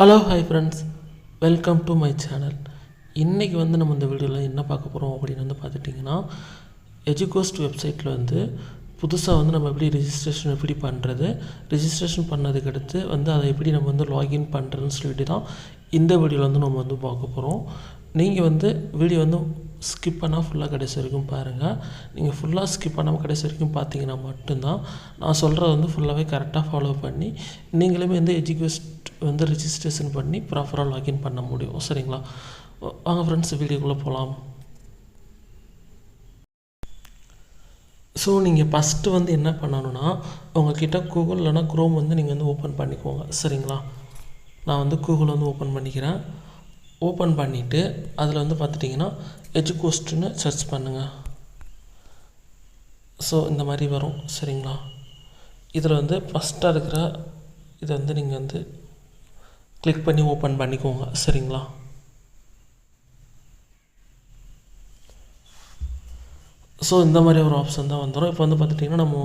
Hello hi friends, welcome to my channel. இன்றைக்கி நம்ம இந்த வீடியோவில் என்ன பார்க்க போகிறோம் அப்படின்னு பார்த்துட்டிங்கன்னா, எஜுகோஸ்ட் வெப்சைட்டில் புதுசாக நம்ம எப்படி ரெஜிஸ்ட்ரேஷன் எப்படி பண்ணுறது, ரெஜிஸ்ட்ரேஷன் பண்ணதுக்கு அடுத்து அதை எப்படி நம்ம லாகின் பண்ணுறதுன்னு சொல்லிட்டு தான் இந்த வீடியோவில் நம்ம பார்க்க போகிறோம். நீங்கள் வீடியோ ஸ்கிப் பண்ணால் ஃபுல்லாக கடைசி வரைக்கும் பாருங்கள். நீங்கள் ஃபுல்லாக ஸ்கிப் பண்ணாமல் கடைசி வரைக்கும் பார்த்தீங்கன்னா மட்டும்தான் நான் சொல்கிறது ஃபுல்லாகவே கரெக்டாக ஃபாலோ பண்ணி நீங்களுமே எஜுகோஸ்ட் ரெஜிஸ்ட்ரேஷன் பண்ணி ப்ராப்பராக லாகின் பண்ண முடியும். சரிங்களா? வாங்க ஃப்ரெண்ட்ஸ், வீடியோக்குள்ளே போகலாம். ஸோ நீங்கள் ஃபஸ்ட்டு என்ன பண்ணணுன்னா, உங்கள்கிட்ட கூகுள் இல்லைனா க்ரோம் நீங்கள் ஓப்பன் பண்ணிக்கோங்க. சரிங்களா? நான் கூகுள் ஓப்பன் பண்ணிக்கிறேன். ஓப்பன் பண்ணிவிட்டு அதில் பார்த்துட்டிங்கன்னா எஜுகோஸ்ட்னு சர்ச் பண்ணுங்கள். ஸோ இந்த மாதிரி வரும். சரிங்களா? இதில் ஃபஸ்ட்டாக இருக்கிற இதை நீங்கள் கிளிக் பண்ணி ஓப்பன் பண்ணிக்கோங்க. சரிங்களா? ஸோ இந்த மாதிரி ஒரு ஆப்ஷன் தான் வந்துடும். இப்போ பார்த்துட்டிங்கன்னா நம்ம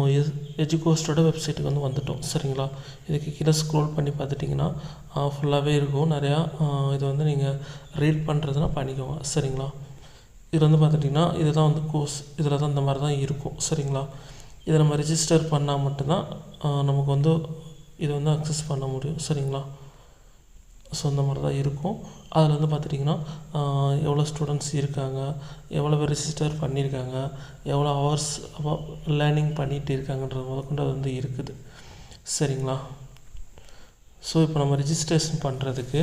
எஜுகோஸ்டோட வெப்சைட்டுக்கு வந்துட்டோம். சரிங்களா? இதுக்கு கீழே ஸ்க்ரோல் பண்ணி பார்த்துட்டிங்கன்னா ஃபுல்லாகவே இருக்கும். நிறையா இது நீங்கள் ரீட் பண்ணுறதுனா பண்ணிக்கோங்க. சரிங்களா? இது பார்த்துட்டிங்கன்னா இதுதான் கோர்ஸ். இதில் தான் இந்த மாதிரி தான் இருக்கும். சரிங்களா? இதை நம்ம ரெஜிஸ்டர் பண்ணால் மட்டும்தான் நமக்கு இது அக்சஸ் பண்ண முடியும். சரிங்களா? ஸோ இந்த மாதிரி தான் இருக்கும். அதில் பார்த்துட்டிங்கன்னா எவ்வளோ ஸ்டூடெண்ட்ஸ் இருக்காங்க, எவ்வளோ பேர் ரெஜிஸ்டர் பண்ணியிருக்காங்க, எவ்வளோ ஹவர்ஸ் லேர்னிங் பண்ணிகிட்டு இருக்காங்கன்றது முதற்கொண்டு அது இருக்குது. சரிங்களா? ஸோ இப்போ நம்ம ரெஜிஸ்ட்ரேஷன் பண்ணுறதுக்கு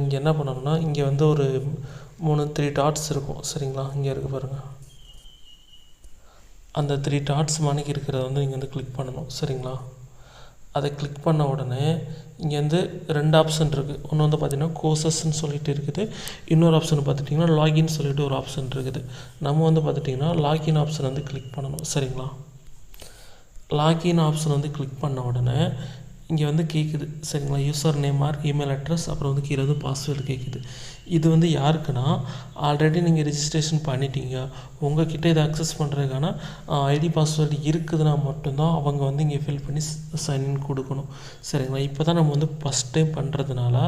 இங்கே என்ன பண்ணணும்னா, இங்கே ஒரு 3 டாட்ஸ் இருக்கும். சரிங்களா? இங்கே இருக்குது பாருங்கள். அந்த 3 டாட்ஸ் மாணிக்கு இருக்கிறத நீங்கள் கிளிக் பண்ணணும். சரிங்களா? அதை கிளிக் பண்ண உடனே இங்கே 2 ஆப்ஷன் இருக்குது. ஒன்று பார்த்திங்கன்னா கோர்சஸ்ன்னு சொல்லிட்டு இருக்குது. இன்னொரு ஆப்ஷன் பார்த்துட்டிங்கன்னா லாகின் சொல்லிட்டு ஒரு ஆப்ஷன் இருக்குது. நம்ம பார்த்துட்டிங்கன்னா லாகின் ஆப்ஷன் கிளிக் பண்ணணும். சரிங்களா? லாகின் ஆப்ஷன் கிளிக் பண்ண உடனே இங்கே கேட்குது. சரிங்களா? User name R email address, அப்புறம் கீழே பாஸ்வேர்டு கேட்குது. இது யாருக்குன்னா, ஆல்ரெடி நீங்கள் ரெஜிஸ்ட்ரேஷன் பண்ணிட்டீங்க, உங்கள் கிட்டே இதை அக்சஸ் பண்ணுறதுக்கான ஐடி பாஸ்வேர்டு இருக்குதுன்னா மட்டும்தான் அவங்க இங்கே ஃபில் பண்ணி சைன்இன் கொடுக்கணும். சரிங்களா? இப்போ தான் நம்ம ஃபஸ்ட் டைம் பண்ணுறதுனால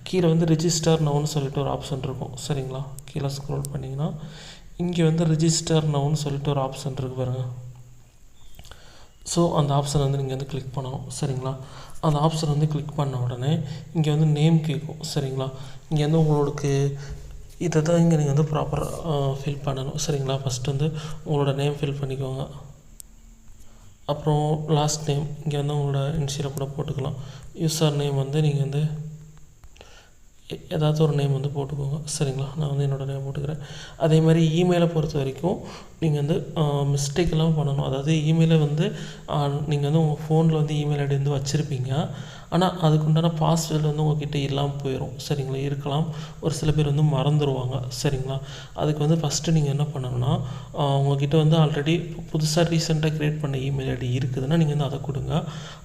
கீழே ரெஜிஸ்டர் நவுன்னு சொல்லிட்டு ஒரு ஆப்ஷன் இருக்கும். சரிங்களா? கீழே ஸ்க்ரோல் பண்ணிங்கன்னா இங்கே ரிஜிஸ்டர் நவுன்னு சொல்லிட்டு ஒரு ஆப்ஷன் இருக்குது பாருங்கள். ஸோ அந்த ஆப்ஷன் நீங்கள் கிளிக் பண்ணணும். சரிங்களா? அந்த ஆப்ஷன் கிளிக் பண்ண உடனே இங்கே நேம் கேட்கும். சரிங்களா? இங்கே உங்களுக்கு இதை தான் இங்கே நீங்கள் ப்ராப்பராக ஃபில் பண்ணணும். சரிங்களா? ஃபஸ்ட்டு உங்களோட நேம் ஃபில் பண்ணிக்கோங்க. அப்புறம் லாஸ்ட் நேம் இங்கே உங்களோட இனிஷியலை கூட போட்டுக்கலாம். யூசர் நேம் நீங்கள் ஏதாவது ஒரு நேம் போட்டுக்கோங்க. சரிங்களா? நான் என்னோடய நேம் போட்டுக்கிறேன். அதே மாதிரி இமெயிலை பொறுத்த வரைக்கும் நீங்கள் மிஸ்டேக்கெல்லாம் பண்ணணும். அதாவது இமெயிலை நீங்கள் உங்கள் ஃபோனில் இமெயில் ஐடி வச்சுருப்பீங்க. ஆனால் அதுக்குண்டான பாஸ்வேர்டு உங்கள்கிட்ட இல்லாமல் போயிடும். சரிங்களா? இருக்கலாம். ஒரு சில பேர் மறந்துடுவாங்க. சரிங்களா? அதுக்கு ஃபஸ்ட்டு நீங்கள் என்ன பண்ணணும்னா, உங்கள்கிட்ட ஆல்ரெடி புதுசாக ரீசெண்டாக க்ரியேட் பண்ண இமெயில் ஐடி இருக்குதுன்னா நீங்கள் அதை கொடுங்க.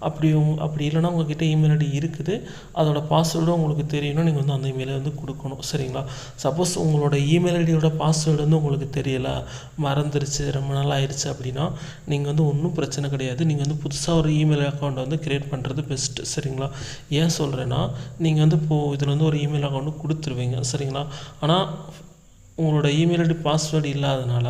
அப்படி இல்லைனா உங்கள்கிட்ட இமெயில் ஐடி இருக்குது, அதோட பாஸ்வேர்டும் உங்களுக்கு தெரியணும், நீங்கள் அந்த இமெயிலை கொடுக்கணும். சரிங்களா? சப்போஸ் உங்களோட இமெயில் ஐடியோட பாஸ்வேர்டு உங்களுக்கு தெரியலை, மறந்துருச்சு, ரொம்ப நாள் ஆயிடுச்சு அப்படின்னா நீங்கள் ஒன்றும் பிரச்சனை கிடையாது. நீங்கள் புதுசாக ஒரு இமெயில் அக்கௌண்ட்டை க்ரியேட் பண்ணுறது பெஸ்ட்டு. சரிங்களா? ஏன் சொல்கிறேன்னா, நீங்கள் இப்போது இதில் ஒரு இமெயில் அக்கௌண்ட்டு கொடுத்துருவீங்க. சரிங்களா? ஆனால் உங்களோட இமெயில் ஐடி பாஸ்வேர்டு இல்லாதனால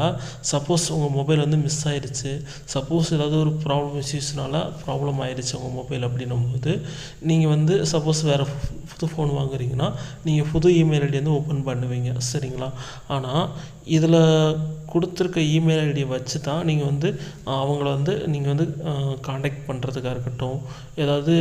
சப்போஸ் உங்கள் மொபைல் மிஸ் ஆகிடுச்சு, சப்போஸ் ஏதாவது ஒரு இஷ்யூஸ்னால ப்ராப்ளம் ஆகிடுச்சு உங்கள் மொபைல் அப்படின்னும்போது நீங்கள் சப்போஸ் வேறு புது ஃபோன் வாங்குறீங்கன்னா நீங்கள் புது இமெயில் ஐடி ஓப்பன் பண்ணுவீங்க. சரிங்களா? ஆனால் இதில் கொடுத்துருக்க இமெயில் ஐடியை வச்சு தான் நீங்கள் அவங்கள நீங்கள் காண்டாக்ட் பண்ணுறதுக்காக இருக்கட்டும், ஏதாவது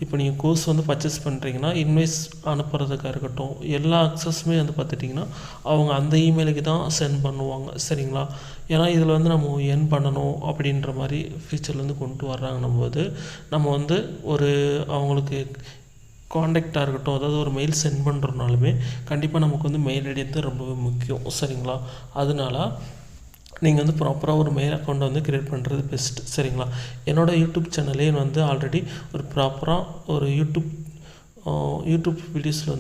இப்போ நீங்கள் கோர்ஸ் பர்ச்சேஸ் பண்ணுறீங்கன்னா இன்வாய்ஸ் அனுப்புறதுக்காக இருக்கட்டும், எல்லா அக்சஸுமே பார்த்துட்டிங்கன்னா அவங்க அந்த இமெயிலுக்கு தான் சென்ட் பண்ணுவாங்க. சரிங்களா? ஏன்னா இதில் நம்ம எர்ன் பண்ணணும் அப்படின்ற மாதிரி ஃபியூச்சர்லேருந்து கொண்டு வர்றாங்கன்னும் போது நம்ம ஒரு அவங்களுக்கு காண்டாக்டாக இருக்கட்டும், அதாவது ஒரு மெயில் சென்ட் பண்ணுறனாலுமே கண்டிப்பாக நமக்கு மெயில் ஐடி ரொம்பவே முக்கியம். சரிங்களா? அதனால நீங்கள் ப்ராப்பராக ஒரு மெயில் அக்கௌண்ட்டை க்ரியேட் பண்ணுறது பெஸ்ட்டு. சரிங்களா? என்னோடய யூடியூப் சேனலே ஆல்ரெடி ஒரு ப்ராப்பராக ஒரு யூடியூப் வீடியோஸில்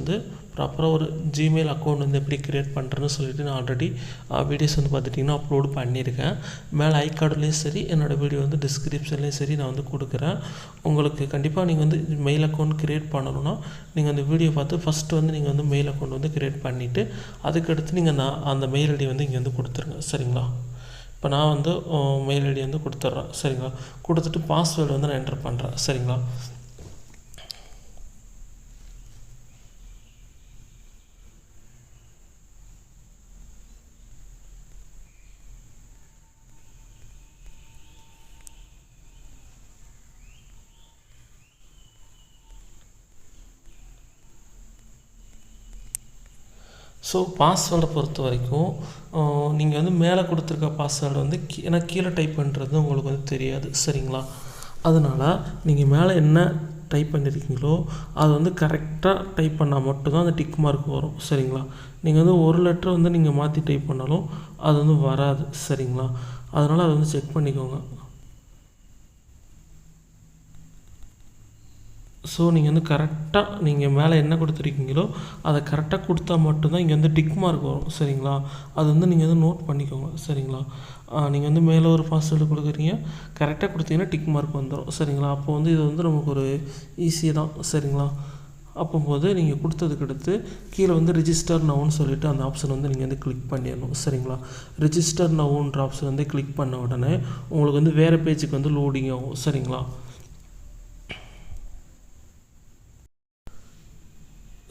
ப்ராப்பராக ஒரு ஜிமெயில் அக்கௌண்ட் வந்து எப்படி க்ரியேட் பண்ணுறேன்னு சொல்லிட்டு நான் ஆல்ரெடி வீடியோஸ் வந்து பார்த்துட்டிங்கன்னா அப்லோடு பண்ணியிருக்கேன். மேலே ஐ கார்டுலேயும் சரி, என்னோடய வீடியோ வந்து டிஸ்கிரிப்ஷன்லேயும் சரி நான் வந்து கொடுக்குறேன். உங்களுக்கு கண்டிப்பாக நீங்கள் வந்து மெயில் அக்கௌண்ட் க்ரியேட் பண்ணணும்னா நீங்கள் அந்த வீடியோ பார்த்து ஃபஸ்ட்டு வந்து நீங்கள் வந்து மெயில் அக்கௌண்ட் வந்து க்ரியேட் பண்ணிவிட்டு அதுக்கடுத்து நீங்கள் அந்த மெயில் ஐடி வந்து இங்கே வந்து கொடுத்துருங்க. சரிங்களா? இப்போ நான் வந்து மெயில் ஐடி வந்து கொடுத்துட்றேன். சரிங்களா? கொடுத்துட்டு பாஸ்வேர்டு வந்து நான் என்டர் பண்ணுறேன். சரிங்களா? ஸோ பாஸ்வேர்டை பொறுத்த வரைக்கும் நீங்கள் வந்து மேலே கொடுத்துருக்க பாஸ்வேர்டு வந்து ஏன்னா கீழே டைப் பண்ணுறது உங்களுக்கு வந்து தெரியாது. சரிங்களா? அதனால் நீங்கள் மேலே என்ன டைப் பண்ணியிருக்கீங்களோ அது வந்து கரெக்டாக டைப் பண்ணால் மட்டும்தான் அந்த டிக் மார்க் வரும். சரிங்களா? நீங்கள் வந்து ஒரு லெட்டர் வந்து நீங்கள் மாற்றி டைப் பண்ணாலும் அது வந்து வராது. சரிங்களா? அதனால் அதை வந்து செக் பண்ணிக்கோங்க. ஸோ நீங்கள் வந்து கரெக்டாக நீங்கள் மேலே என்ன கொடுத்துருக்கீங்களோ அதை கரெக்டாக கொடுத்தா மட்டும்தான் இங்கே வந்து டிக் மார்க் வரும். சரிங்களா? அது வந்து நீங்கள் வந்து நோட் பண்ணிக்கோங்க. சரிங்களா? நீங்கள் வந்து மேலே ஒரு பாஸ்வேர்டு கொடுக்குறீங்க, கரெக்டாக கொடுத்தீங்கன்னா டிக் மார்க் வந்துடும். சரிங்களா? அப்போ வந்து இது வந்து நமக்கு ஒரு ஈஸி தான். சரிங்களா? அப்போது நீங்கள் கொடுத்ததுக்கு அடுத்து கீழே வந்து ரிஜிஸ்டர் நவுன்னு சொல்லிவிட்டு அந்த ஆப்ஷன் வந்து நீங்கள் வந்து கிளிக் பண்ணிடணும். சரிங்களா? ரிஜிஸ்டர் நவுன்ற ஆப்ஷன் வந்து கிளிக் பண்ண உடனே உங்களுக்கு வந்து வேறு பேஜுக்கு வந்து லோடிங் ஆகும். சரிங்களா?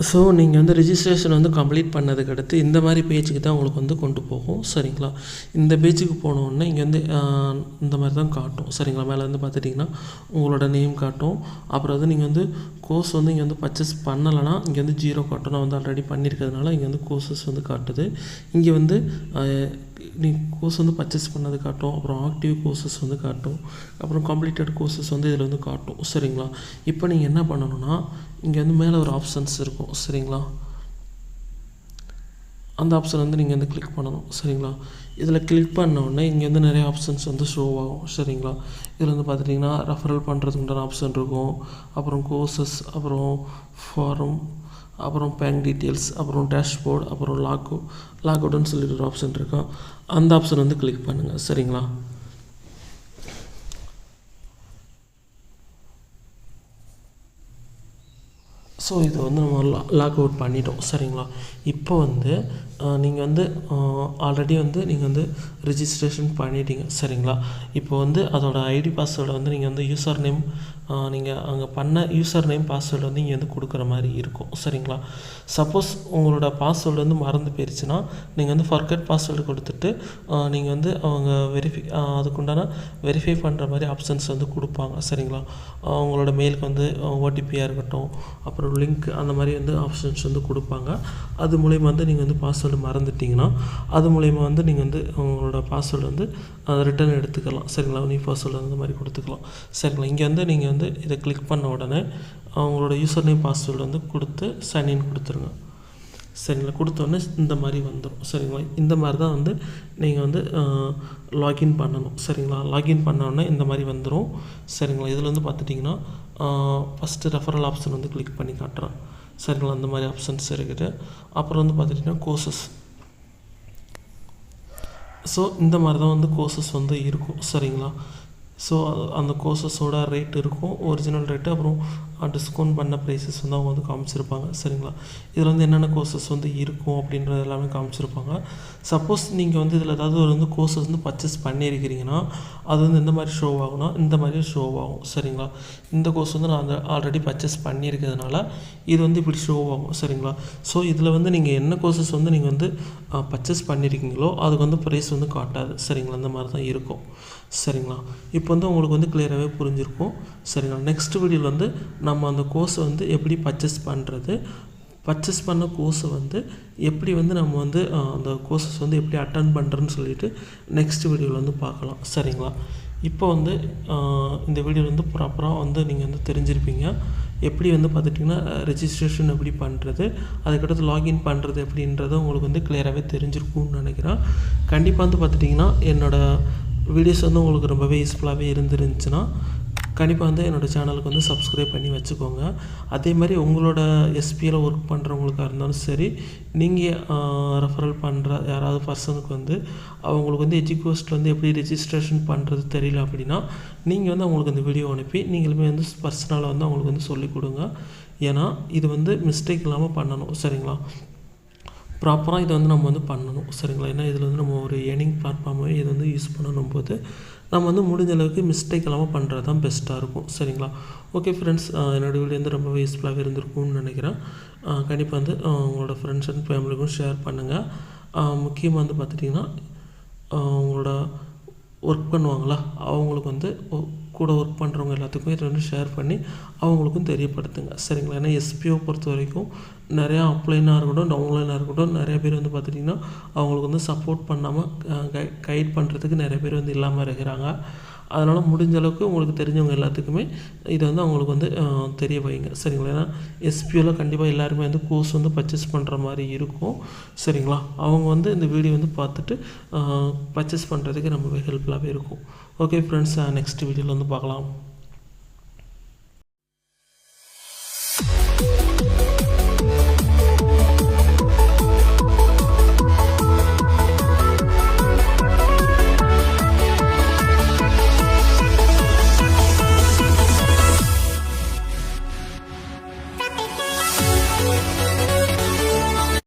ஸோ நீங்கள் வந்து ரிஜிஸ்ட்ரேஷன் வந்து கம்ப்ளீட் பண்ணதுக்கு அடுத்து இந்த மாதிரி பேஜுக்கு தான் உங்களுக்கு வந்து கொண்டு போகும். சரிங்களா? இந்த பேஜுக்கு போனோடனே இங்கே வந்து இந்த மாதிரி தான் காட்டும். சரிங்களா? மேலே வந்து பார்த்துட்டிங்கன்னா உங்களோட நேம் காட்டும். அப்புறம் வந்து நீங்கள் வந்து கோர்ஸ் வந்து இங்கே வந்து பர்ச்சேஸ் பண்ணலைன்னா இங்கே வந்து 0 காட்டும். நான் வந்து ஆல்ரெடி பண்ணியிருக்கிறதுனால இங்கே வந்து கோர்சஸ் வந்து காட்டுது. இங்கே வந்து கோர்ஸ் வந்து பர்ச்சேஸ் பண்ணது காட்டும். அப்புறம் ஆக்டிவ் கோர்சஸ் வந்து காட்டும். அப்புறம் கம்ப்ளீட்டட் கோர்சஸ் வந்து இதில் வந்து காட்டும். சரிங்களா? இப்போ நீங்கள் என்ன பண்ணணும்னா இங்கே வந்து மேலே ஒரு ஆப்ஷன்ஸ் இருக்கும். சரிங்களா? அந்த ஆப்ஷன் வந்து நீங்கள் வந்து கிளிக் பண்ணணும். சரிங்களா? இதில் கிளிக் பண்ண உடனே இங்கே வந்து நிறைய ஆப்ஷன்ஸ் வந்து ஷோ ஆகும். சரிங்களா? இதில் வந்து பார்த்துட்டிங்கன்னா ரெஃபரல் பண்ணுறதுக்குண்டான ஆப்ஷன் இருக்கும். அப்புறம் கோர்சஸ், அப்புறம் ஃபாரம், அப்புறம் பேங்க் டீட்டெயில்ஸ், அப்புறம் டேஷ்போர்டு, அப்புறம் லாக்அவுட்னு சொல்லிட்டு ஒரு ஆப்ஷன் இருக்கும். அந்த ஆப்ஷன் வந்து கிளிக் பண்ணுங்கள். சரிங்களா? ஸோ இது வந்து நம்ம லாக் அவுட் பண்ணிட்டோம். சரிங்களா? இப்போ வந்து நீங்கள் வந்து ஆல்ரெடி வந்து நீங்கள் வந்து ரிஜிஸ்ட்ரேஷன் பண்ணிட்டீங்க. சரிங்களா? இப்போ வந்து அதோட ஐடி பாஸ்வேர்டை வந்து நீங்கள் வந்து யூசர் நேம் நீங்கள் அங்கே பண்ண யூசர் நேம் பாஸ்வேர்டு வந்து இங்கே வந்து கொடுக்குற மாதிரி இருக்கும். சரிங்களா? சப்போஸ் உங்களோட பாஸ்வேர்டு வந்து மறந்து போயிடுச்சுன்னா நீங்கள் வந்து ஃபர்கட் பாஸ்வேர்டு கொடுத்துட்டு நீங்கள் வந்து அவங்க அதுக்குண்டான வெரிஃபை பண்ணுற மாதிரி ஆப்ஷன்ஸ் வந்து கொடுப்பாங்க. சரிங்களா? உங்களோட மெயிலுக்கு வந்து ஓடிபியாக இருக்கட்டும், அப்புறம் லிங்க், அந்த மாதிரி வந்து ஆப்ஷன்ஸ் வந்து கொடுப்பாங்க. அது மூலயமா வந்து நீங்கள் வந்து பாஸ்வேர்டு மறந்துட்டிங்கன்னா அது மூலயமா வந்து நீங்கள் வந்து உங்களோட பாஸ்வேர்டு வந்து ரிட்டர்ன் எடுத்துக்கலாம். சரிங்களா? நியூ பாஸ்வேர்டு அந்த மாதிரி கொடுத்துக்கலாம். சரிங்களா? இங்கே வந்து நீங்கள் வந்து இதை கிளிக் பண்ண உடனே அவங்களோட யூசர் நேம் பாஸ்வேர்டு வந்து கொடுத்து சைன்இன் கொடுத்துருங்க. சரிங்களா? கொடுத்தோடனே இந்த மாதிரி வந்துடும். சரிங்களா? இந்த மாதிரி தான் வந்து நீங்கள் வந்து லாகின் பண்ணணும். சரிங்களா? லாகின் பண்ணோடனே இந்த மாதிரி வந்துடும். சரிங்களா? இதில் வந்து பார்த்துட்டிங்கன்னா ஃபஸ்ட்டு ரெஃபரல் ஆப்ஷன் வந்து கிளிக் பண்ணி காட்டுறேன். சரிங்களா? அந்த மாதிரி ஆப்ஷன்ஸ் இருக்குது. அப்புறம் வந்து பார்த்துட்டிங்கன்னா கோர்சஸ். ஸோ இந்த மாதிரி தான் வந்து கோர்சஸ் வந்து இருக்கும். சரிங்களா? ஸோ அந்த கோர்சஸோட ரேட் இருக்கும், ஒரிஜினல் ரேட்டு, அப்புறம் டிஸ்கவுண்ட் பண்ண ப்ரைஸஸ் வந்து அவங்க வந்து காமிச்சிருப்பாங்க. சரிங்களா? இதில் வந்து என்னென்ன கோர்சஸ் வந்து இருக்கும் அப்படின்றது எல்லாமே காமிச்சிருப்பாங்க. சப்போஸ் நீங்கள் வந்து இதில் ஏதாவது ஒரு வந்து கோர்சஸ் வந்து பர்ச்சேஸ் பண்ணியிருக்கிறீங்கன்னா அது வந்து எந்த மாதிரி ஷோ ஆகும்னா இந்த மாதிரி ஷோ ஆகும். சரிங்களா? இந்த கோர்ஸ் வந்து நான் ஆல்ரெடி பர்ச்சேஸ் பண்ணியிருக்கிறதுனால இது வந்து இப்படி ஷோ ஆகும். சரிங்களா? ஸோ இதில் வந்து நீங்கள் என்ன கோர்சஸ் வந்து நீங்கள் வந்து பர்ச்சேஸ் பண்ணியிருக்கீங்களோ அதுக்கு வந்து ப்ரைஸ் வந்து காட்டாது. சரிங்களா? இந்த மாதிரி தான் இருக்கும். சரிங்களா? இப்போ வந்து உங்களுக்கு வந்து கிளியராகவே புரிஞ்சிருக்கும். சரிங்களா? நெக்ஸ்ட் வீடியோவில் வந்து நம்ம அந்த கோர்ஸை வந்து எப்படி பர்ச்சேஸ் பண்ணுறது, பர்ச்சேஸ் பண்ண கோர்ஸை வந்து எப்படி வந்து நம்ம வந்து அந்த கோர்சஸ் வந்து எப்படி அட்டன் பண்ணுறதுன்னு சொல்லிட்டு நெக்ஸ்ட் வீடியோவில் வந்து பார்க்கலாம். சரிங்களா? இப்போ வந்து இந்த வீடியோவில் வந்து ப்ராப்பராக வந்து நீங்கள் வந்து தெரிஞ்சிருப்பீங்க. எப்படி வந்து பார்த்துட்டிங்கன்னா ரெஜிஸ்ட்ரேஷன் எப்படி பண்ணுறது, அதுக்கடுத்து லாகின் பண்ணுறது எப்படின்றது உங்களுக்கு வந்து கிளியராகவே தெரிஞ்சிருக்கும்னு நினைக்கிறேன். கண்டிப்பாக வந்து பார்த்துட்டிங்கன்னா என்னோடய வீடியோஸ் வந்து உங்களுக்கு ரொம்பவே யூஸ்ஃபுல்லாகவே இருந்துருந்துச்சுன்னா கண்டிப்பாக வந்து என்னோடய சேனலுக்கு வந்து சப்ஸ்கிரைப் பண்ணி வச்சுக்கோங்க. அதே மாதிரி உங்களோட எஸ்பியில் ஒர்க் பண்ணுறவங்களுக்கா இருந்தாலும் சரி, நீங்கள் ரெஃபரல் பண்ணுற யாராவது பர்சனுக்கு வந்து அவங்களுக்கு வந்து எஜுகோஸ்ட்டில் வந்து எப்படி ரெஜிஸ்ட்ரேஷன் பண்ணுறது தெரியல அப்படின்னா, நீங்கள் வந்து அவங்களுக்கு அந்த வீடியோ அனுப்பி நீங்களுமே வந்து பர்சனலாக வந்து அவங்களுக்கு வந்து சொல்லிக் கொடுங்க. ஏன்னா இது வந்து மிஸ்டேக் இல்லாமல் பண்ணணும். சரிங்களா? ப்ராப்பராக இதை வந்து நம்ம வந்து பண்ணணும். சரிங்களா? ஏன்னா இதில் வந்து நம்ம ஒரு ஏர்னிங் பிளாட்ஃபார்மாகவே இது வந்து யூஸ் பண்ணணும் போது நம்ம வந்து முடிஞ்ச அளவுக்கு மிஸ்டேக் இல்லாமல் பண்ணுறது தான் பெஸ்ட்டாக இருக்கும். சரிங்களா? ஓகே ஃப்ரெண்ட்ஸ், என்னோடய வீடியோ வந்து ரொம்ப யூஸ்ஃபுல்லாகவே இருந்திருக்கும்னு நினைக்கிறேன். கண்டிப்பாக வந்து உங்களோட ஃப்ரெண்ட்ஸ் அண்ட் ஃபேமிலிக்கும் ஷேர் பண்ணுங்கள். முக்கியமாக வந்து பார்த்துட்டிங்கன்னா உங்களோட ஒர்க் பண்ணுவாங்களா அவங்களுக்கு வந்து கூட ஒர்க் பண்ணுறவங்க எல்லாத்துக்குமே இதை வந்து ஷேர் பண்ணி அவங்களுக்கும் தெரியப்படுத்துங்க. சரிங்களா? ஏன்னா எஸ்பிஓ பொறுத்த வரைக்கும் நிறையா அப்லைனாக இருக்கட்டும், டவுன்லைனாக இருக்கட்டும், நிறைய பேர் வந்து பார்த்துட்டிங்கன்னா அவங்களுக்கு வந்து சப்போர்ட் பண்ணாமல் கைட் பண்ணுறதுக்கு நிறைய பேர் வந்து இல்லாமல் இருக்கிறாங்க. அதனால் முடிஞ்ச அளவுக்கு உங்களுக்கு தெரிஞ்சவங்க எல்லாத்துக்குமே இதை வந்து அவங்களுக்கு வந்து தெரிய வைங்க. சரிங்களா? ஏன்னா எஸ்பிஓவில் கண்டிப்பாக எல்லாருமே வந்து கோர்ஸ் வந்து பர்ச்சேஸ் பண்ணுற மாதிரி இருக்கும். சரிங்களா? அவங்க வந்து இந்த வீடியோ வந்து பார்த்துட்டு பர்ச்சேஸ் பண்ணுறதுக்கு ரொம்பவே ஹெல்ப்ஃபுல்லாகவே இருக்கும். ஓகே ஃப்ரெண்ட்ஸ், நெக்ஸ்ட் வீடியோவில் வந்து பார்க்கலாம்.